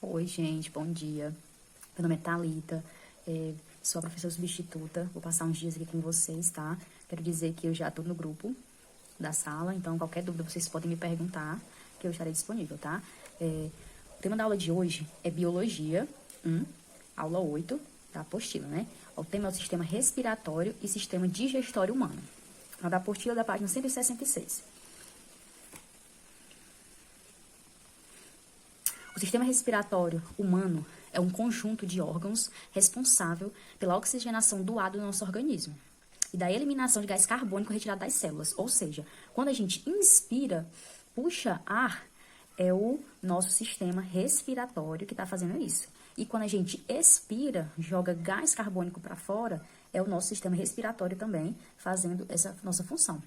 Oi, gente, bom dia. Meu nome é Thalita, sou a professora substituta. Vou passar uns dias aqui com vocês, tá? Quero dizer que eu já tô no grupo da sala, então qualquer dúvida vocês podem me perguntar, que eu estarei disponível, tá? O tema da aula de hoje é Biologia 1, aula 8 da apostila, né? O tema é o sistema respiratório e sistema digestório humano. A da apostila da página 166. O sistema respiratório humano é um conjunto de órgãos responsável pela oxigenação do ar do nosso organismo e da eliminação de gás carbônico retirado das células. Ou seja, quando a gente inspira, puxa ar, é o nosso sistema respiratório que está fazendo isso. E quando a gente expira, joga gás carbônico para fora, é o nosso sistema respiratório também fazendo essa nossa função.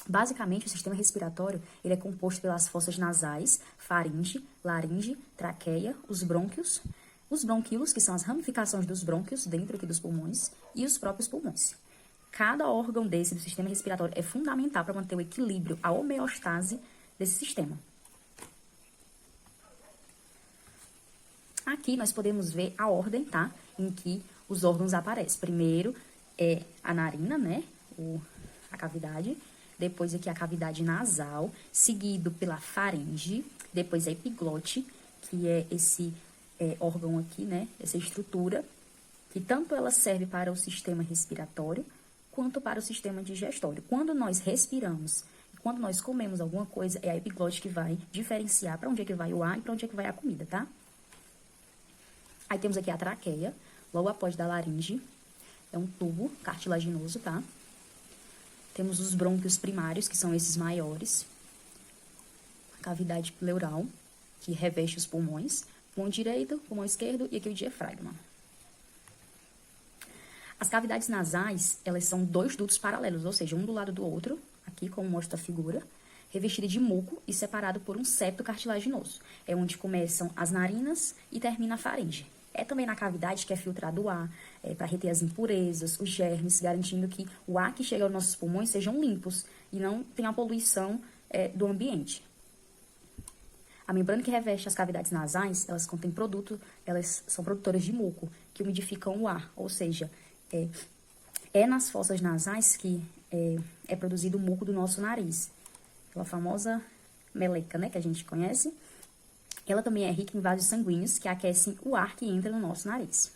Basicamente, o sistema respiratório ele é composto pelas fossas nasais, faringe, laringe, traqueia, os bronquíolos, que são as ramificações dos brônquios dentro aqui dos pulmões, e os próprios pulmões. Cada órgão desse do sistema respiratório é fundamental para manter o equilíbrio, a homeostase desse sistema. Aqui nós podemos ver a ordem, tá? Em que os órgãos aparecem. Primeiro é a narina, né? A cavidade. Depois aqui a cavidade nasal, seguido pela faringe, depois a epiglote, que é esse órgão aqui, né? Essa estrutura, que tanto ela serve para o sistema respiratório, quanto para o sistema digestório. Quando nós respiramos, quando nós comemos alguma coisa, é a epiglote que vai diferenciar para onde é que vai o ar e para onde é que vai a comida, tá? Aí temos aqui a traqueia, logo após da laringe, é um tubo cartilaginoso, tá? Temos os brônquios primários, que são esses maiores. A cavidade pleural, que reveste os pulmões. Pulmão direito, pulmão esquerdo e aqui o diafragma. As cavidades nasais, elas são dois dutos paralelos, ou seja, um do lado do outro, aqui como mostra a figura, revestida de muco e separado por um septo cartilaginoso. É onde começam as narinas e termina a faringe. É também na cavidade que é filtrado o ar, para reter as impurezas, os germes, garantindo que o ar que chega aos nossos pulmões sejam limpos e não tenha a poluição do ambiente. A membrana que reveste as cavidades nasais, elas contêm elas são produtoras de muco, que umidificam o ar, ou seja, é nas fossas nasais que é produzido o muco do nosso nariz. Aquela famosa meleca, né, que a gente conhece. Ela também é rica em vasos sanguíneos que aquecem o ar que entra no nosso nariz.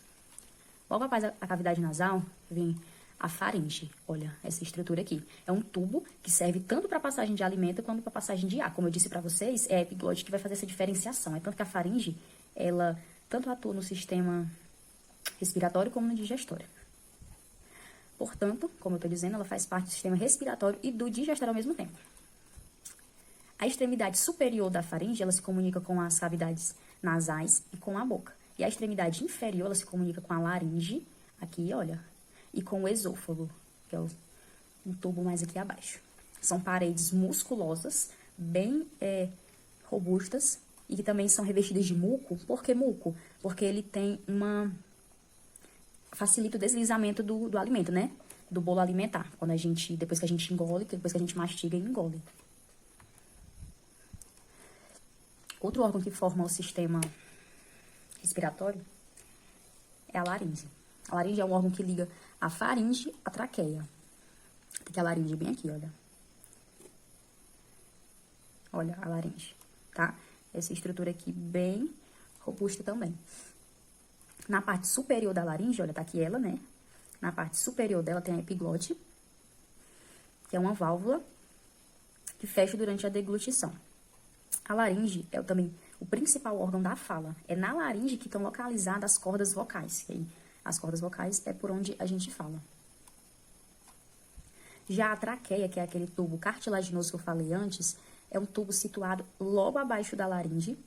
Logo após a cavidade nasal, vem a faringe. Olha, essa estrutura aqui. É um tubo que serve tanto para passagem de alimento quanto para passagem de ar. Como eu disse para vocês, é a epiglote que vai fazer essa diferenciação. É tanto que a faringe, ela tanto atua no sistema respiratório como no digestório. Portanto, como eu estou dizendo, ela faz parte do sistema respiratório e do digestório ao mesmo tempo. A extremidade superior da faringe, ela se comunica com as cavidades nasais e com a boca. E a extremidade inferior, ela se comunica com a laringe, aqui, olha, e com o esôfago, que é um tubo mais aqui abaixo. São paredes musculosas, bem robustas, e que também são revestidas de muco. Por que muco? Porque ele tem facilita o deslizamento do alimento, né? Do bolo alimentar, depois que a gente engole, depois que a gente mastiga e engole. Outro órgão que forma o sistema respiratório é a laringe. A laringe é um órgão que liga a faringe à traqueia. Tem que a laringe bem aqui, olha. Olha a laringe, tá? Essa estrutura aqui bem robusta também. Na parte superior da laringe, olha, tá aqui ela, né? Na parte superior dela tem a epiglote, que é uma válvula que fecha durante a deglutição. A laringe é também o principal órgão da fala. É na laringe que estão localizadas as cordas vocais. E aí, as cordas vocais é por onde a gente fala. Já a traqueia, que é aquele tubo cartilaginoso que eu falei antes, é um tubo situado logo abaixo da laringe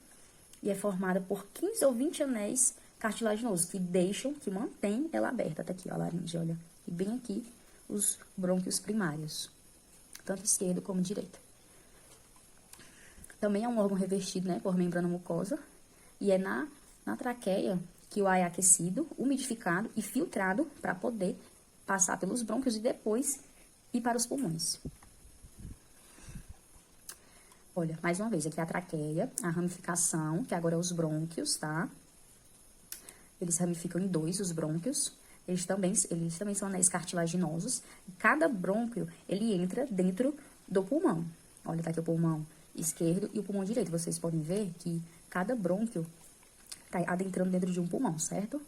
e é formada por 15 ou 20 anéis cartilaginosos que mantêm ela aberta. Tá aqui, ó, a laringe, olha. E bem aqui, os brônquios primários, tanto esquerdo como direito. Também é um órgão revestido, né, por membrana mucosa. E é na traqueia que o ar é aquecido, umidificado e filtrado para poder passar pelos brônquios e depois ir para os pulmões. Olha, mais uma vez, aqui a traqueia, a ramificação, que agora é os brônquios, tá? Eles ramificam em dois, os brônquios. Eles também são anéis cartilaginosos. Cada brônquio, ele entra dentro do pulmão. Olha, tá aqui o pulmão esquerdo e o pulmão direito. Vocês podem ver que cada brônquio tá adentrando dentro de um pulmão, certo?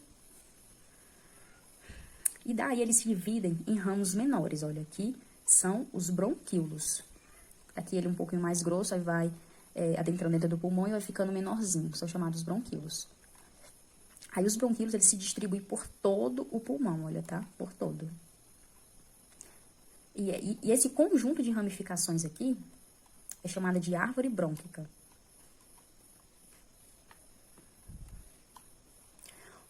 E daí eles se dividem em ramos menores. Olha, aqui são os bronquíolos. Aqui ele é um pouquinho mais grosso, aí vai adentrando dentro do pulmão e vai ficando menorzinho. São chamados bronquíolos. Aí os bronquíolos, eles se distribuem por todo o pulmão, olha, tá? Por todo. E esse conjunto de ramificações aqui é chamada de árvore brônquica.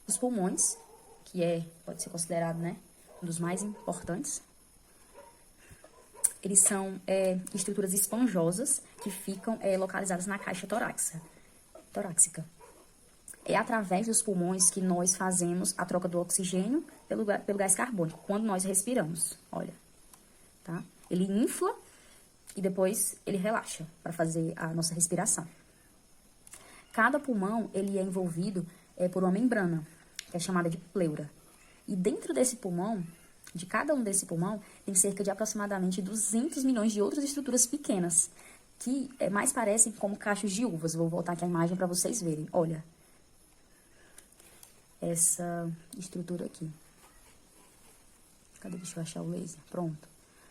Os pulmões, que pode ser considerado, né, um dos mais importantes, eles são estruturas esponjosas que ficam localizadas na caixa torácica. É através dos pulmões que nós fazemos a troca do oxigênio pelo gás carbônico, quando nós respiramos, olha, tá? Ele infla e depois ele relaxa para fazer a nossa respiração. Cada pulmão, ele é envolvido por uma membrana, que é chamada de pleura. E dentro desse pulmão, de cada um desse pulmão, tem cerca de aproximadamente 200 milhões de outras estruturas pequenas, que mais parecem como cachos de uvas. Vou voltar aqui a imagem para vocês verem. Olha, essa estrutura aqui. Cadê? Deixa eu achar o laser. Pronto.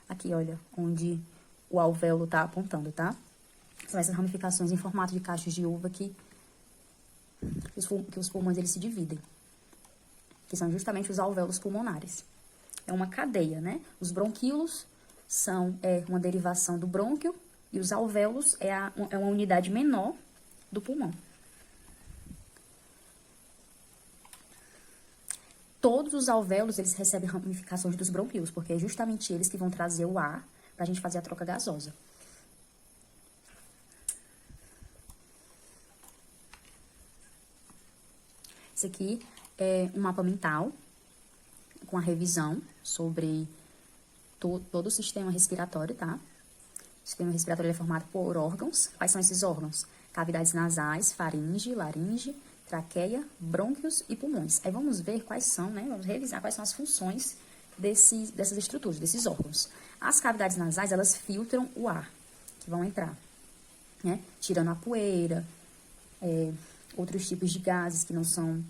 Aqui, olha, onde o alvéolo tá apontando, tá? São essas ramificações em formato de cachos de uva que os pulmões, eles se dividem. Que são justamente os alvéolos pulmonares. É uma cadeia, né? Os bronquíolos são uma derivação do brônquio e os alvéolos é uma unidade menor do pulmão. Todos os alvéolos, eles recebem ramificações dos bronquíolos, porque é justamente eles que vão trazer o ar para a gente fazer a troca gasosa. Esse aqui é um mapa mental com a revisão sobre todo o sistema respiratório, tá? O sistema respiratório é formado por órgãos. Quais são esses órgãos? Cavidades nasais, faringe, laringe, traqueia, brônquios e pulmões. Aí vamos ver quais são, né? Vamos revisar quais são as funções dessas estruturas, desses órgãos. As cavidades nasais, elas filtram o ar que vão entrar, né? Tirando a poeira, outros tipos de gases que não são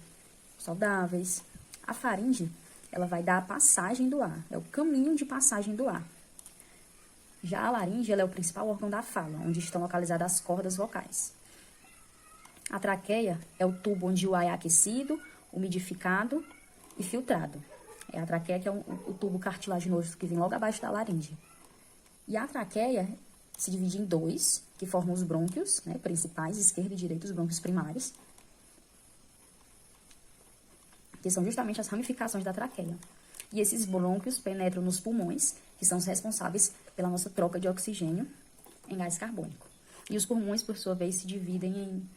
saudáveis. A faringe, ela vai dar a passagem do ar, é o caminho de passagem do ar. Já a laringe, ela é o principal órgão da fala, onde estão localizadas as cordas vocais. A traqueia é o tubo onde o ar é aquecido, umidificado e filtrado. É a traqueia que é o tubo cartilaginoso que vem logo abaixo da laringe. E a traqueia se divide em dois, que formam os brônquios, né, principais, esquerdo e direito, os brônquios primários, que são justamente as ramificações da traqueia. E esses brônquios penetram nos pulmões, que são os responsáveis pela nossa troca de oxigênio em gás carbônico. E os pulmões, por sua vez, se dividem em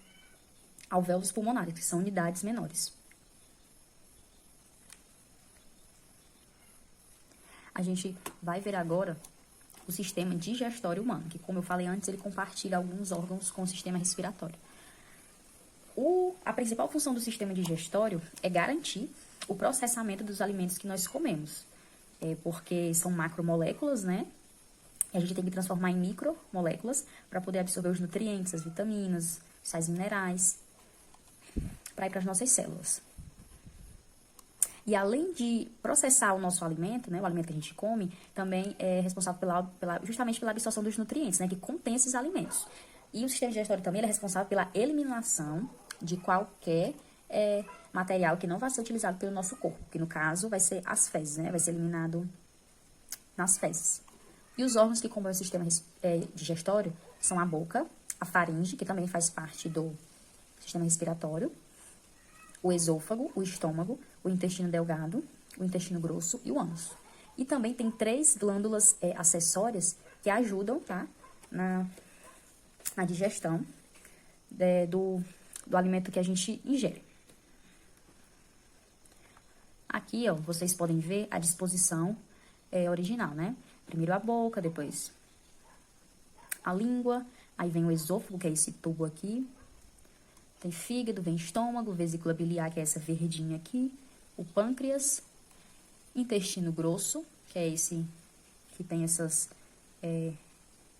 alvéolos pulmonares, que são unidades menores. A gente vai ver agora o sistema digestório humano, que, como eu falei antes, ele compartilha alguns órgãos com o sistema respiratório. A principal função do sistema digestório é garantir o processamento dos alimentos que nós comemos, porque são macromoléculas, né? E a gente tem que transformar em micromoléculas para poder absorver os nutrientes, as vitaminas, os sais minerais, para ir para as nossas células. E além de processar o nosso alimento, né, o alimento que a gente come, também é responsável justamente pela absorção dos nutrientes, né, que contém esses alimentos. E o sistema digestório também é responsável pela eliminação de qualquer material que não vai ser utilizado pelo nosso corpo, que no caso vai ser as fezes, né, vai ser eliminado nas fezes. E os órgãos que compõem o sistema digestório são a boca, a faringe, que também faz parte do sistema respiratório, o esôfago, o estômago, o intestino delgado, o intestino grosso e o ânus. E também tem 3 glândulas acessórias que ajudam, tá, na digestão do alimento que a gente ingere. Aqui, ó, vocês podem ver a disposição original, né? Primeiro a boca, depois a língua, Aí vem o esôfago, que é esse tubo aqui. Tem fígado, vem estômago, vesícula biliar, que é essa verdinha aqui. O pâncreas, intestino grosso, que é esse que tem essas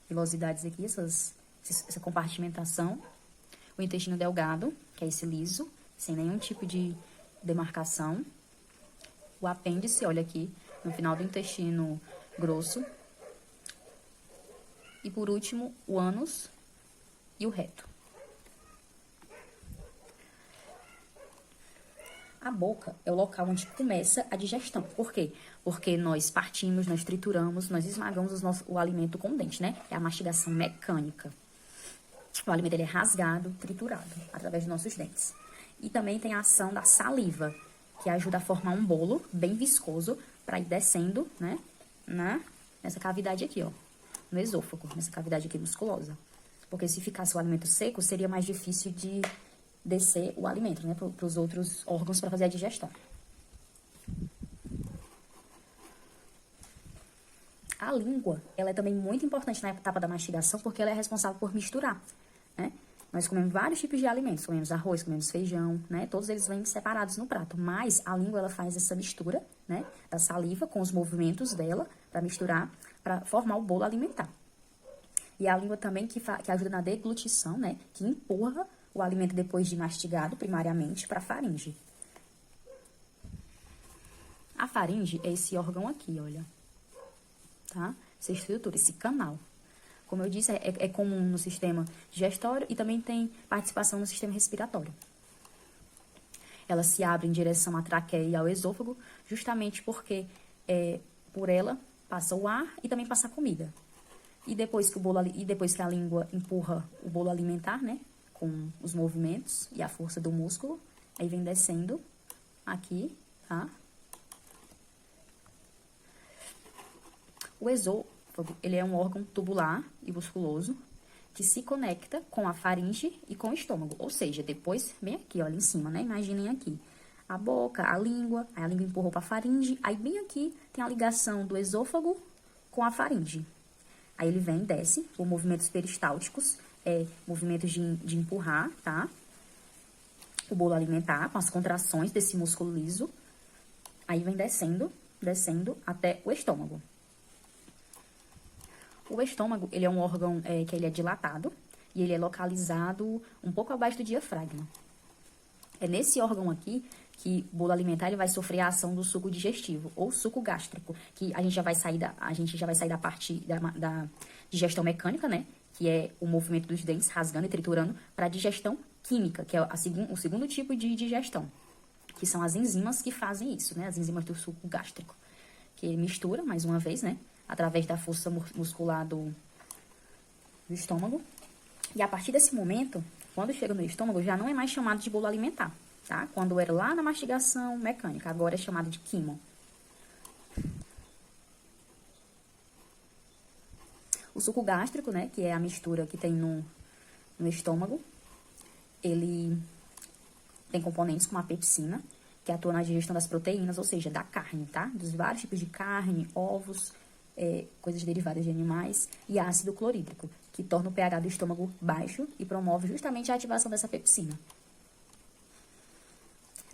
vilosidades aqui, essa compartimentação. O intestino delgado, que é esse liso, sem nenhum tipo de demarcação. O apêndice, olha aqui, no final do intestino grosso. E por último, o ânus e o reto. A boca é o local onde começa a digestão. Por quê? Porque nós partimos, nós trituramos, nós esmagamos o alimento com o dente, né? É a mastigação mecânica. O alimento ele é rasgado, triturado, através dos nossos dentes. E também tem a ação da saliva, que ajuda a formar um bolo bem viscoso para ir descendo, né? Nessa cavidade aqui, ó. No esôfago, nessa cavidade aqui musculosa. Porque se ficasse o alimento seco, seria mais difícil de descer o alimento, né, para os outros órgãos para fazer a digestão. A língua, ela é também muito importante na etapa da mastigação, porque ela é responsável por misturar, né? Nós comemos vários tipos de alimentos, comemos arroz, comemos feijão, né? Todos eles vêm separados no prato, mas a língua, ela faz essa mistura, né, da saliva com os movimentos dela para misturar, para formar o bolo alimentar. E a língua também que ajuda na deglutição, né, que empurra o alimento depois de mastigado, primariamente, para a faringe. A faringe é esse órgão aqui, olha. Tá? Essa estrutura, esse canal. Como eu disse, é comum no sistema digestório e também tem participação no sistema respiratório. Ela se abre em direção à traqueia e ao esôfago, justamente porque por ela passa o ar e também passa a comida. E depois que a língua empurra o bolo alimentar, né, com os movimentos e a força do músculo, aí vem descendo aqui, tá? O esôfago, ele é um órgão tubular e musculoso que se conecta com a faringe e com o estômago. Ou seja, depois, bem aqui, olha em cima, né? Imaginem aqui. A boca, a língua, aí a língua empurrou para a faringe, aí bem aqui tem a ligação do esôfago com a faringe. Aí ele vem, desce, por movimentos peristálticos, movimentos de empurrar, tá? O bolo alimentar, com as contrações desse músculo liso. Aí vem descendo, descendo até o estômago. O estômago, ele é um órgão que ele é dilatado e ele é localizado um pouco abaixo do diafragma. É nesse órgão aqui que o bolo alimentar ele vai sofrer a ação do suco digestivo ou suco gástrico, que a gente já vai sair da parte da digestão mecânica, né? Que é o movimento dos dentes rasgando e triturando, para a digestão química, que é o segundo tipo de digestão, que são as enzimas que fazem isso, né? As enzimas do suco gástrico, que ele mistura, mais uma vez, né? Através da força muscular do estômago. E a partir desse momento, quando chega no estômago, já não é mais chamado de bolo alimentar, tá? Quando era lá na mastigação mecânica, agora é chamado de quimo. O suco gástrico, né, que é a mistura que tem no estômago, ele tem componentes como a pepsina, que atua na digestão das proteínas, ou seja, da carne, tá? Dos vários tipos de carne, ovos, coisas derivadas de animais, e ácido clorídrico, que torna o pH do estômago baixo e promove justamente a ativação dessa pepsina.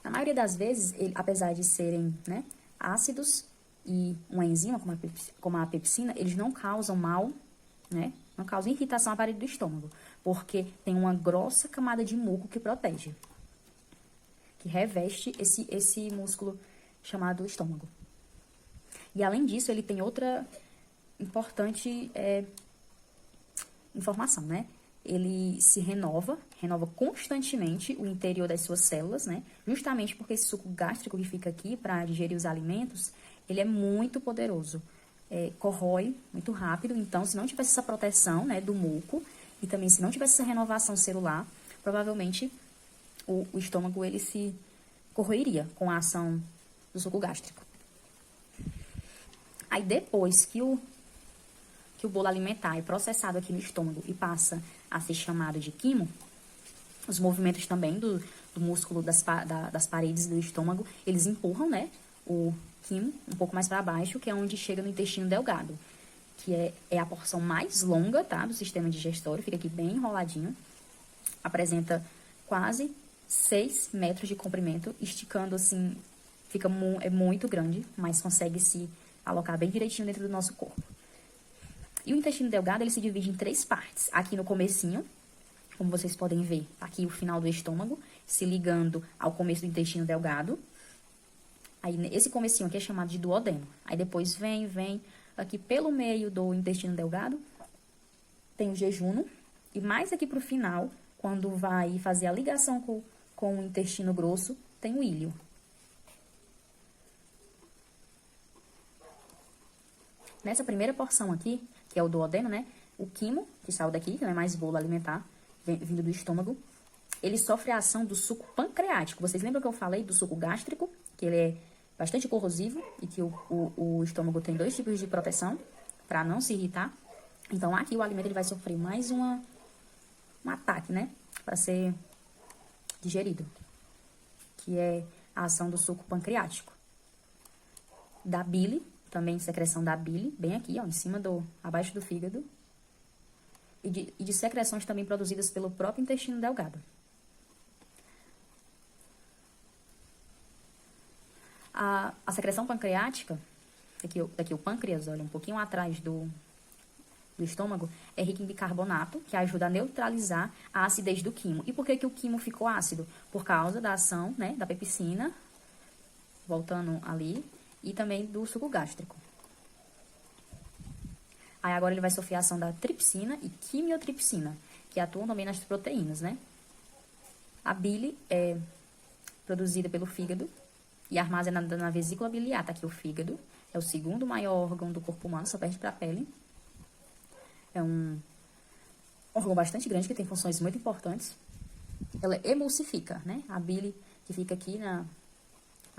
Na maioria das vezes, apesar de serem, né, ácidos e uma enzima, como a pepsina, eles não causam mal, né, não causam irritação à parede do estômago, porque tem uma grossa camada de muco que protege, que reveste esse músculo chamado estômago. E, além disso, ele tem outra importante informação, né? Ele se renova constantemente o interior das suas células, né? Justamente porque esse suco gástrico que fica aqui para digerir os alimentos, ele é muito poderoso. Corrói muito rápido, então, se não tivesse essa proteção, né, do muco, e também se não tivesse essa renovação celular, provavelmente o estômago, ele se corroeria com a ação do suco gástrico. Aí, depois que o bolo alimentar é processado aqui no estômago e passa a ser chamado de quimo, os movimentos também do músculo das paredes do estômago, eles empurram, né, o quimo um pouco mais para baixo, que é onde chega no intestino delgado, que é a porção mais longa, tá, do sistema digestório, fica aqui bem enroladinho. Apresenta quase 6 metros de comprimento, esticando assim, é muito grande, mas consegue se alocar bem direitinho dentro do nosso corpo. E o intestino delgado, ele se divide em 3 partes. Aqui no comecinho, como vocês podem ver, aqui o final do estômago, se ligando ao começo do intestino delgado. Aí, esse comecinho aqui é chamado de duodeno. Aí, depois vem aqui pelo meio do intestino delgado, tem o jejuno. E mais aqui pro final, quando vai fazer a ligação com o intestino grosso, tem o íleo. Nessa primeira porção aqui, que é o duodeno, né? O quimo, que saiu daqui, que não é mais bolo alimentar, vindo do estômago, ele sofre a ação do suco pancreático. Vocês lembram que eu falei do suco gástrico? Que ele é bastante corrosivo e que o estômago tem 2 tipos de proteção para não se irritar. Então, aqui o alimento ele vai sofrer mais um ataque, né? Para ser digerido, que é a ação do suco pancreático. Da bile, também secreção da bile, bem aqui, ó, abaixo do fígado. E de secreções também produzidas pelo próprio intestino delgado. A secreção pancreática, aqui o pâncreas, olha, um pouquinho atrás do estômago, é rica em bicarbonato, que ajuda a neutralizar a acidez do quimo. E por que o quimo ficou ácido? Por causa da ação, né, da pepsina, voltando ali, e também do suco gástrico. Aí agora ele vai sofrer a ação da tripsina e quimiotripsina, que atuam também nas proteínas, né? A bile é produzida pelo fígado e armazenada na vesícula biliar. Tá aqui o fígado, é o segundo maior órgão do corpo humano, só perde para a pele. É um órgão bastante grande, que tem funções muito importantes. Ela emulsifica, né? A bile que fica aqui na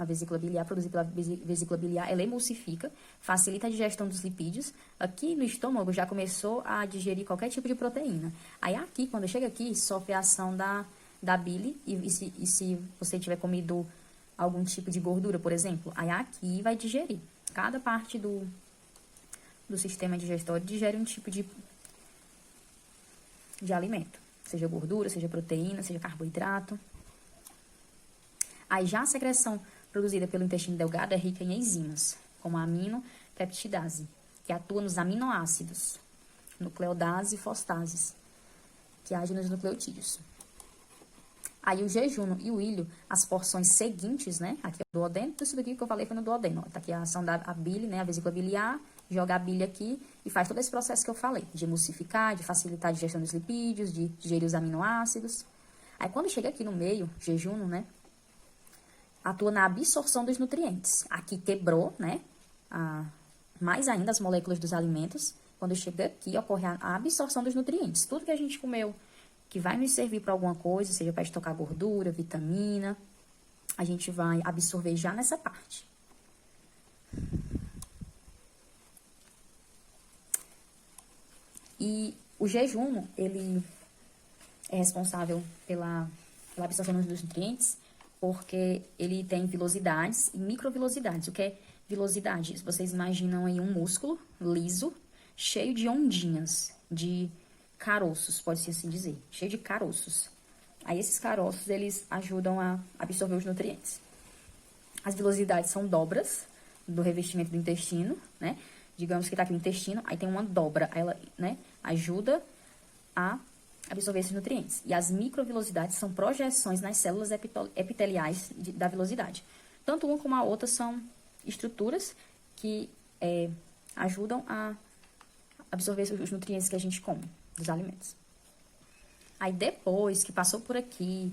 vesícula biliar, produzida pela vesícula biliar, ela emulsifica, facilita a digestão dos lipídios. Aqui no estômago já começou a digerir qualquer tipo de proteína. Aí aqui, quando chega aqui, sofre a ação da bile, e se você tiver comido algum tipo de gordura, por exemplo, aí aqui vai digerir. Cada parte do sistema digestório digere um tipo de alimento, seja gordura, seja proteína, seja carboidrato. Aí já a secreção produzida pelo intestino delgado é rica em enzimas, como a aminopeptidase, que atua nos aminoácidos, nucleodase e fosfases, que agem nos nucleotídeos. Aí o jejuno e o ílio, as porções seguintes, né? Aqui é o duodeno, tudo isso daqui que eu falei foi no duodeno. Ó. Tá aqui a ação da bile, né? A vesícula biliar, joga a bile aqui e faz todo esse processo que eu falei, de emulsificar, de facilitar a digestão dos lipídios, de digerir os aminoácidos. Aí quando chega aqui no meio, jejuno, né? Atua na absorção dos nutrientes. Aqui quebrou, né? Mais ainda as moléculas dos alimentos. Quando chega aqui, ocorre a absorção dos nutrientes. Tudo que a gente comeu que vai nos servir para alguma coisa, seja para estocar gordura, vitamina, a gente vai absorver já nessa parte. E o jejuno, ele é responsável pela absorção dos nutrientes, porque ele tem vilosidades e microvilosidades. O que é vilosidade? Vocês imaginam aí um músculo liso, cheio de ondinhas, de caroços, pode-se assim dizer, cheio de caroços. Aí esses caroços, eles ajudam a absorver os nutrientes. As vilosidades são dobras do revestimento do intestino, né? Digamos que tá aqui o intestino, aí tem uma dobra, aí ela, né, ajuda a absorver esses nutrientes. E as microvilosidades são projeções nas células epiteliais da vilosidade. Tanto uma como a outra são estruturas que ajudam a absorver os nutrientes que a gente come dos alimentos. Aí depois que passou por aqui,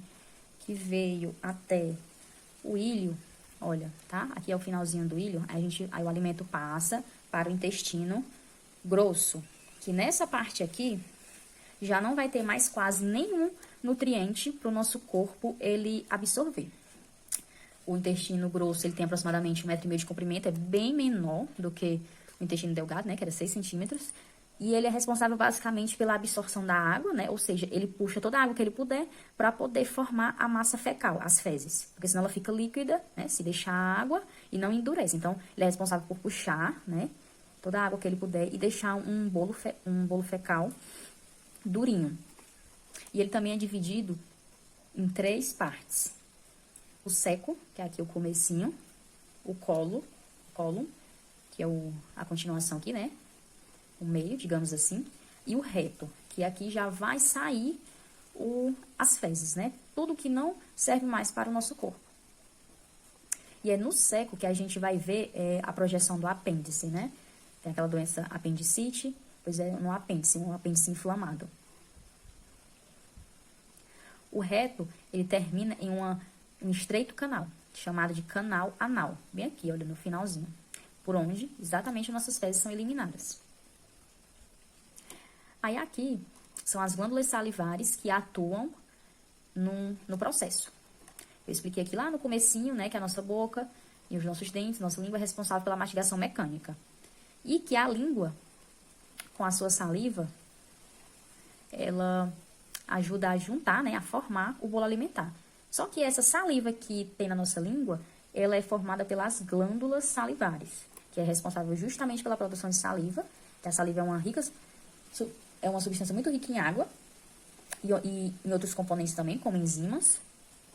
que veio até o ílio, olha, tá? Aqui é o finalzinho do ílio, aí o alimento passa para o intestino grosso, que nessa parte aqui já não vai ter mais quase nenhum nutriente para o nosso corpo ele absorver. O intestino grosso, ele tem aproximadamente 1,5 m de comprimento, é bem menor do que o intestino delgado, né, que era 6 centímetros. E ele é responsável basicamente pela absorção da água, né? Ou seja, ele puxa toda a água que ele puder para poder formar a massa fecal, as fezes. Porque senão ela fica líquida, né? Se deixar água e não endurece. Então, ele é responsável por puxar, né? toda a água que ele puder e deixar um bolo fecal durinho. E ele também é dividido em 3 partes. O seco, que é aqui o comecinho, o colo, que é a continuação aqui, né? O meio, digamos assim, e o reto, que aqui já vai sair as fezes, né? Tudo que não serve mais para o nosso corpo. E é no seco que a gente vai ver a projeção do apêndice, né? Tem aquela doença apendicite, pois é no apêndice, um apêndice inflamado. O reto, ele termina em um estreito canal, chamado de canal anal, bem aqui, olha, no finalzinho, por onde exatamente nossas fezes são eliminadas. Aí aqui são as glândulas salivares que atuam no processo. Eu expliquei aqui lá no comecinho, né, que a nossa boca e os nossos dentes, nossa língua é responsável pela mastigação mecânica. E que a língua, com a sua saliva, ela ajuda a juntar, né, a formar o bolo alimentar. Só que essa saliva que tem na nossa língua, ela é formada pelas glândulas salivares, que é responsável justamente pela produção de saliva. Que a saliva é uma substância muito rica em água e em outros componentes também, como enzimas.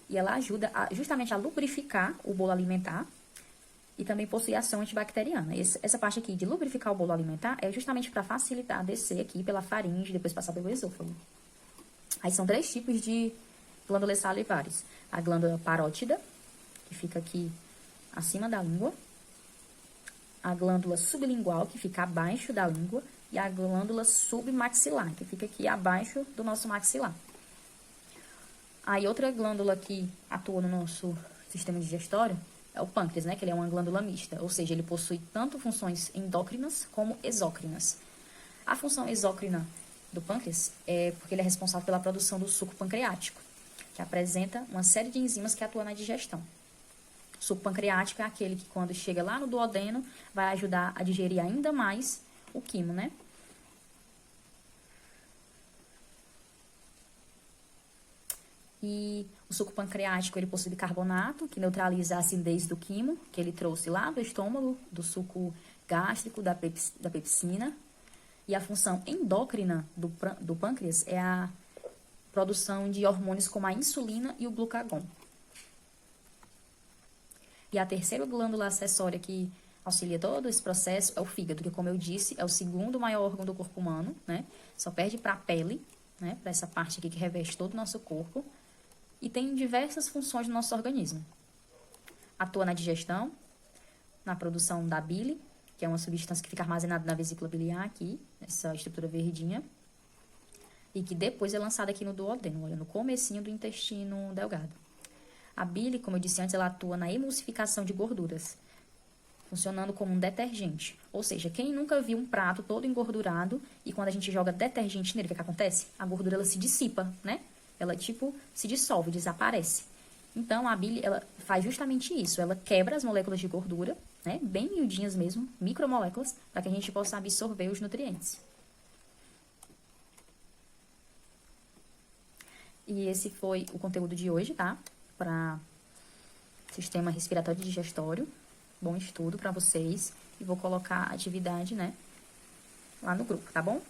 E ela ajuda justamente a lubrificar o bolo alimentar e também possui ação antibacteriana. Essa parte aqui de lubrificar o bolo alimentar é justamente para facilitar descer aqui pela faringe e depois passar pelo esôfago. Aí são 3 tipos de glândulas salivares. A glândula parótida, que fica aqui acima da língua. A glândula sublingual, que fica abaixo da língua. E a glândula submaxilar, que fica aqui abaixo do nosso maxilar. Aí outra glândula que atua no nosso sistema digestório é o pâncreas, né? Que ele é uma glândula mista, ou seja, ele possui tanto funções endócrinas como exócrinas. A função exócrina do pâncreas é porque ele é responsável pela produção do suco pancreático, que apresenta uma série de enzimas que atuam na digestão. O suco pancreático é aquele que, quando chega lá no duodeno, vai ajudar a digerir ainda mais o quimo, né? E o suco pancreático, ele possui bicarbonato, que neutraliza a acidez do quimo, que ele trouxe lá do estômago, do suco gástrico, da pepsina. E a função endócrina do pâncreas é a produção de hormônios como a insulina e o glucagon. E a terceira glândula acessória que auxilia todo esse processo é o fígado, que, como eu disse, é o segundo maior órgão do corpo humano, né? Só perde para a pele, né? Para essa parte aqui que reveste todo o nosso corpo. E tem diversas funções no nosso organismo. Atua na digestão, na produção da bile, que é uma substância que fica armazenada na vesícula biliar aqui, essa estrutura verdinha, e que depois é lançada aqui no duodeno, olha, no comecinho do intestino delgado. A bile, como eu disse antes, ela atua na emulsificação de gorduras, funcionando como um detergente. Ou seja, quem nunca viu um prato todo engordurado e quando a gente joga detergente nele, o que acontece? A gordura, ela se dissipa, né? Ela, se dissolve, desaparece. Então, a bile, ela faz justamente isso. Ela quebra as moléculas de gordura, né? Bem miudinhas mesmo, micromoléculas, para que a gente possa absorver os nutrientes. E esse foi o conteúdo de hoje, tá? Para sistema respiratório e digestório. Bom estudo para vocês. E vou colocar a atividade, né? Lá no grupo, tá bom?